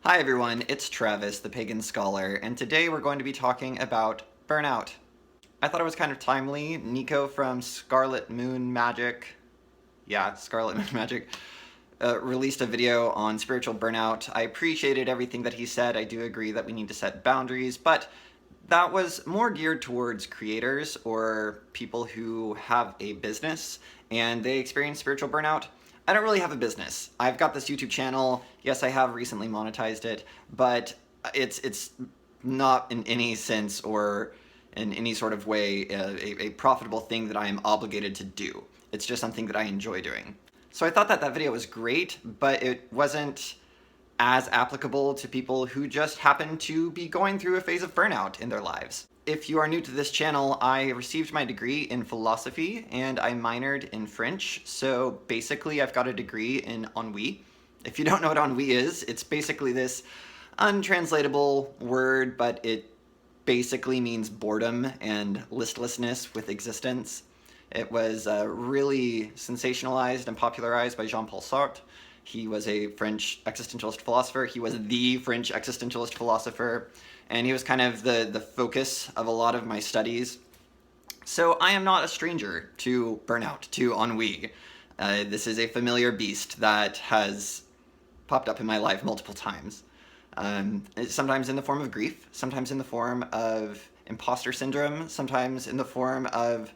Hi everyone, it's Travis, the Pagan Scholar, and today we're going to be talking about burnout. I thought it was kind of timely. Nico from Scarlet Moon Magic, Scarlet Moon Magic, released a video on spiritual burnout. I appreciated everything that he said. I do agree that we need to set boundaries, but that was more geared towards creators or people who have a business and they experience spiritual burnout. I don't really have a business. I've got this YouTube channel. Yes, I have recently monetized it, but it's not in any sense or in any sort of way a profitable thing that I am obligated to do. It's just something that I enjoy doing. So I thought that that video was great, but it wasn't as applicable to people who just happen to be going through a phase of burnout in their lives. If you are new to this channel, I received my degree in philosophy and I minored in French, so basically I've got a degree in ennui. If you don't know what ennui is, it's basically this untranslatable word, but it basically means boredom and listlessness with existence. It was really sensationalized and popularized by Jean-Paul Sartre. He was a French existentialist philosopher. He was the French existentialist philosopher, and he was kind of the focus of a lot of my studies. So I am not a stranger to burnout, to ennui. This is a familiar beast that has popped up in my life multiple times. Sometimes in the form of grief, sometimes in the form of imposter syndrome, sometimes in the form of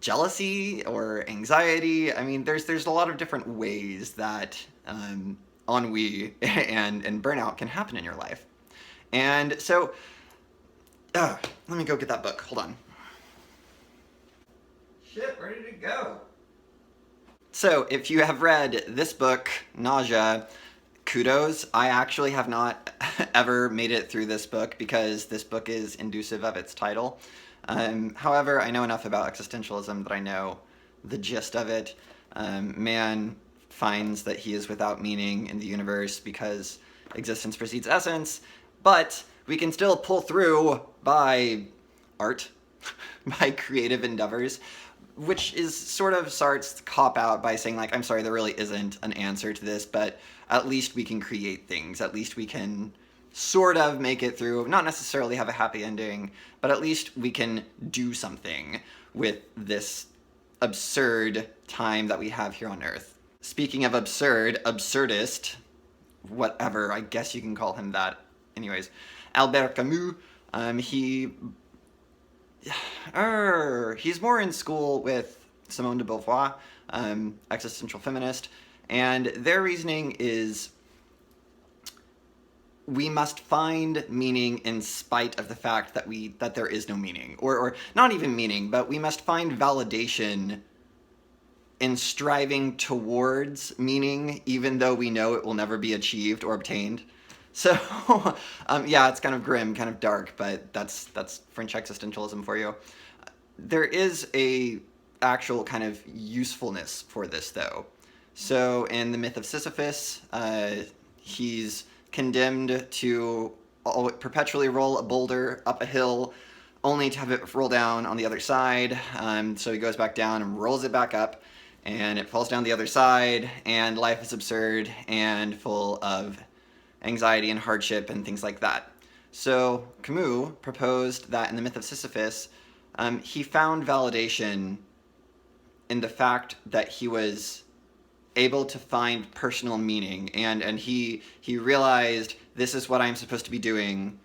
jealousy or anxiety. I mean, there's a lot of different ways that ennui and burnout can happen in your life. And so, let me go get that book. Hold on. Shit, where did it go? So, if you have read this book, Nausea, kudos. I actually have not ever made it through this book because this book is inducive of its title. However, I know enough about existentialism that I know the gist of it. Man finds that he is without meaning in the universe because existence precedes essence, but we can still pull through by art, by creative endeavors, which is sort of Sartre's cop-out by saying, like, I'm sorry, there really isn't an answer to this, but at least we can create things. At least we can sort of make it through, not necessarily have a happy ending, but at least we can do something with this absurd time that we have here on Earth. Speaking of absurd, absurdist, whatever, I guess you can call him that. Anyways, Albert Camus, he's more in school with Simone de Beauvoir, existential feminist, and their reasoning is we must find meaning in spite of the fact that there is no meaning, or not even meaning, but we must find validation in striving towards meaning, even though we know it will never be achieved or obtained. So, yeah, it's kind of grim, kind of dark, but that's French existentialism for you. There is a actual kind of usefulness for this, though. So, in the myth of Sisyphus, he's condemned to perpetually roll a boulder up a hill, only to have it roll down on the other side. So he goes back down and rolls it back up, and it falls down the other side, and life is absurd and full of anxiety and hardship and things like that. So Camus proposed that in the myth of Sisyphus, he found validation in the fact that he was able to find personal meaning, and he realized, this is what I'm supposed to be doing.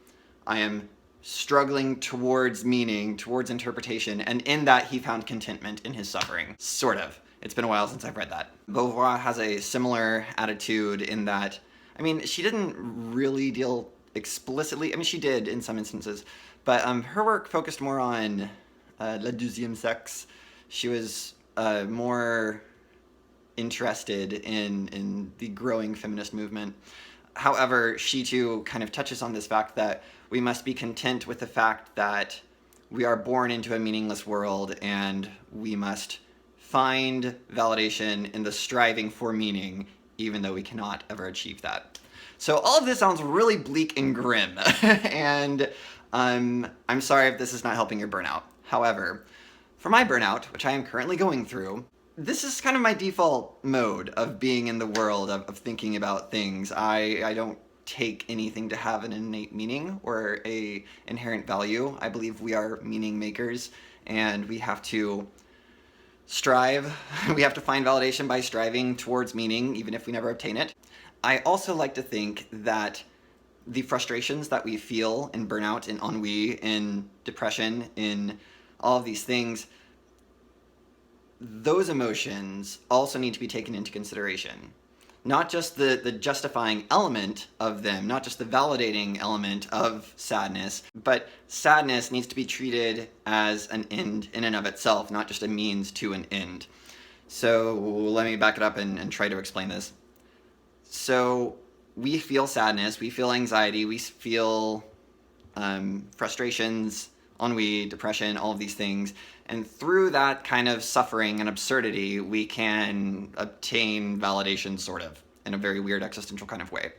I am struggling towards meaning, towards interpretation, and in that he found contentment in his suffering. Sort of. It's been a while since I've read that. Beauvoir has a similar attitude in that, I mean, she didn't really deal explicitly, I mean, she did in some instances, but her work focused more on la deuxième sexe. She was more interested in the growing feminist movement. However, she too kind of touches on this fact that we must be content with the fact that we are born into a meaningless world, and we must find validation in the striving for meaning, even though we cannot ever achieve that. So all of this sounds really bleak and grim, and I'm sorry if this is not helping your burnout. However, for my burnout, which I am currently going through, this is kind of my default mode of being in the world, of thinking about things. I don't take anything to have an innate meaning or a inherent value. I believe we are meaning makers, and we have to strive. We have to find validation by striving towards meaning, even if we never obtain it. I also like to think that the frustrations that we feel in burnout, in ennui, in depression, in all of these things, those emotions also need to be taken into consideration. Not just the justifying element of them, not just the validating element of sadness, but sadness needs to be treated as an end in and of itself, not just a means to an end. So let me back it up and try to explain this. So we feel sadness, we feel anxiety, we feel frustrations, ennui, depression, all of these things. And through that kind of suffering and absurdity, we can obtain validation, sort of, in a very weird existential kind of way.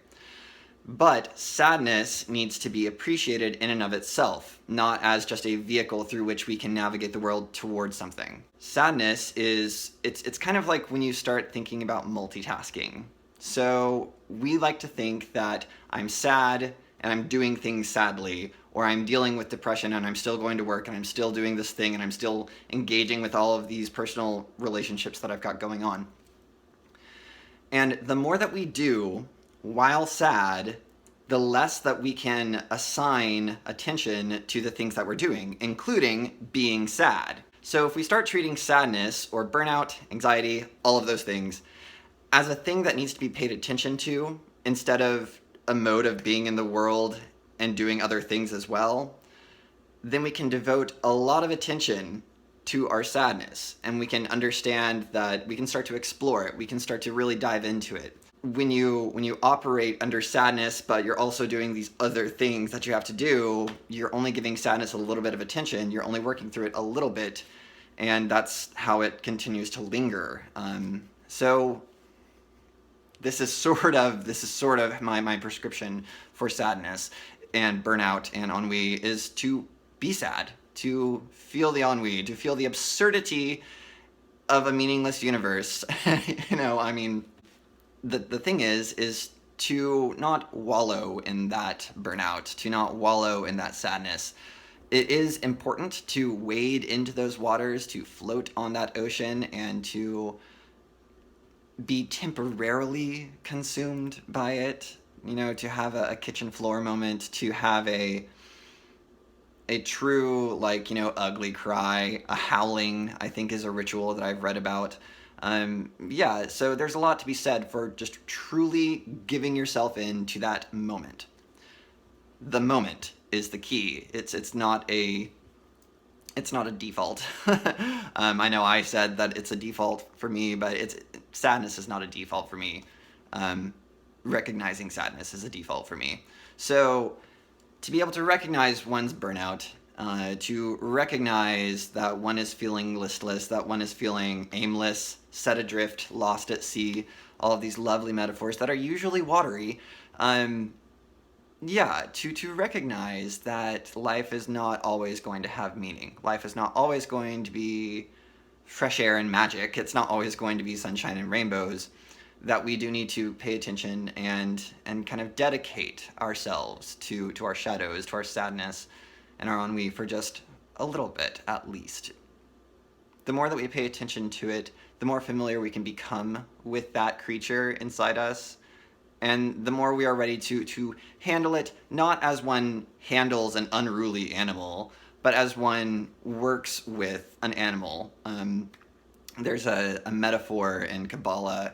But sadness needs to be appreciated in and of itself, not as just a vehicle through which we can navigate the world towards something. Sadness is, it's kind of like when you start thinking about multitasking. So we like to think that I'm sad and I'm doing things sadly, or I'm dealing with depression and I'm still going to work and I'm still doing this thing and I'm still engaging with all of these personal relationships that I've got going on. And the more that we do while sad, the less that we can assign attention to the things that we're doing, including being sad. So if we start treating sadness or burnout, anxiety, all of those things, as a thing that needs to be paid attention to, instead of a mode of being in the world and doing other things as well, then we can devote a lot of attention to our sadness, and we can understand that we can start to explore it, we can start to really dive into it. When you operate under sadness, but you're also doing these other things that you have to do, you're only giving sadness a little bit of attention, you're only working through it a little bit, and that's how it continues to linger. So this is sort of my prescription for sadness and burnout and ennui, is to be sad, to feel the ennui, to feel the absurdity of a meaningless universe. The thing is to not wallow in that burnout, to not wallow in that sadness. It is important to wade into those waters, to float on that ocean, and to be temporarily consumed by it, to have a kitchen floor moment, to have a true, ugly cry, a howling, I think is a ritual that I've read about. So there's a lot to be said for just truly giving yourself into that moment. The moment is the key. It's not a default. I know I said that it's a default for me, but sadness is not a default for me. Recognizing sadness is a default for me. So to be able to recognize one's burnout, to recognize that one is feeling listless, that one is feeling aimless, set adrift, lost at sea, all of these lovely metaphors that are usually watery, to recognize that life is not always going to have meaning. Life is not always going to be fresh air and magic. It's not always going to be sunshine and rainbows. That we do need to pay attention and kind of dedicate ourselves to our shadows, to our sadness and our ennui for just a little bit, at least. The more that we pay attention to it, the more familiar we can become with that creature inside us, and the more we are ready to handle it, not as one handles an unruly animal, but as one works with an animal. There's a metaphor in Kabbalah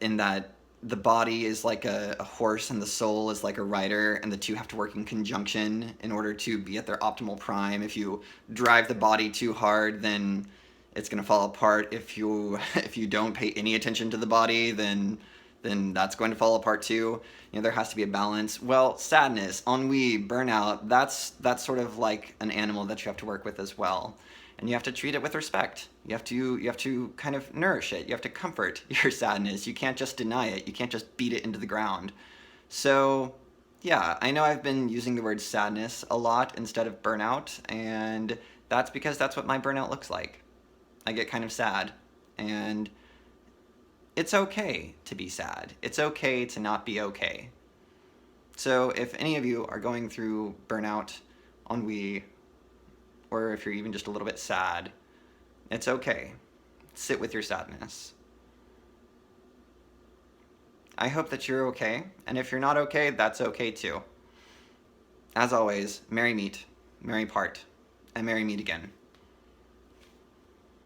in that the body is like a horse and the soul is like a rider, and the two have to work in conjunction in order to be at their optimal prime. If you drive the body too hard, then it's going to fall apart. If you don't pay any attention to the body, then that's going to fall apart too. There has to be a balance. Well, sadness, ennui, burnout, that's sort of like an animal that you have to work with as well. And you have to treat it with respect. You have to kind of nourish it. You have to comfort your sadness. You can't just deny it. You can't just beat it into the ground. So, yeah, I know I've been using the word sadness a lot instead of burnout, and that's because that's what my burnout looks like. I get kind of sad, and it's okay to be sad. It's okay to not be okay. So if any of you are going through burnout, ennui, or if you're even just a little bit sad, it's okay. Sit with your sadness. I hope that you're okay, and if you're not okay, that's okay too. As always, merry meet, merry part, and merry meet again.